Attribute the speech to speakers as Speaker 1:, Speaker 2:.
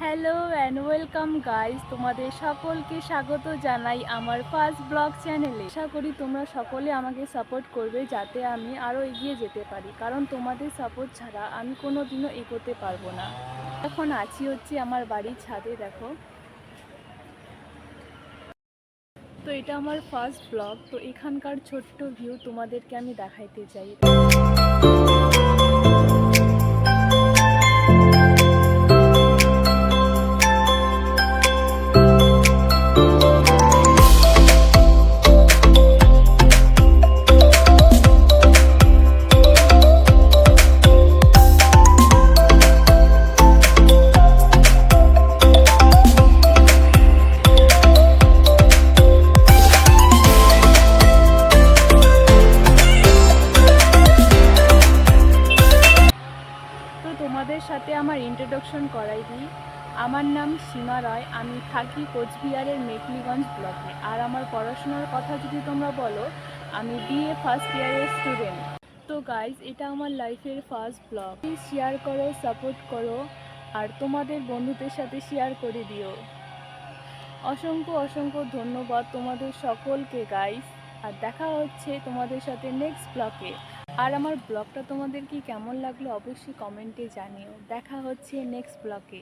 Speaker 1: Hello and welcome guys, তোমাদের সকলকে স্বাগত জানাই আমার ফার্স্ট ব্লগ চ্যানেলে। আশা করি তোমরা সকলে আমাকে সাপোর্ট করবে যাতে আমি আরও এগিয়ে যেতে পারি, কারণ তোমাদের সাপোর্ট ছাড়া আমি কোনো দিনও এগোতে পারবো না। এখন আছি হচ্ছে আমার বাড়ির ছাদে, দেখো। তো এটা আমার ফার্স্ট ব্লগ, তো এখানকার ছোট্ট ভিউ তোমাদেরকে আমি দেখাইতে চাই। তো তোমাদের সাথে আমার ইন্ট্রোডাকশন করাই দিই। আমার নাম সীমা রায়, আমি থাকি কোচবিহারের মেখলিগঞ্জ ব্লকে। আর আমার পড়াশোনার কথা যদি তোমরা বলো, আমি বিএ ফার্স্ট ইয়ারের স্টুডেন্ট। তো গাইজ, এটা আমার লাইফের ফার্স্ট ব্লগ। প্লিজ শেয়ার করো, সাপোর্ট করো, আর তোমাদের বন্ধুদের সাথে শেয়ার করে দিও। অসংখ্য অসংখ্য ধন্যবাদ তোমাদের সকলকে গাইজ। আর দেখা হচ্ছে তোমাদের সাথে নেক্সট ব্লগে। আর আমার ব্লগটা তোমাদের কি কেমন লাগলো অবশ্যই কমেন্টে জানিও। দেখা হচ্ছে নেক্সট ব্লগে।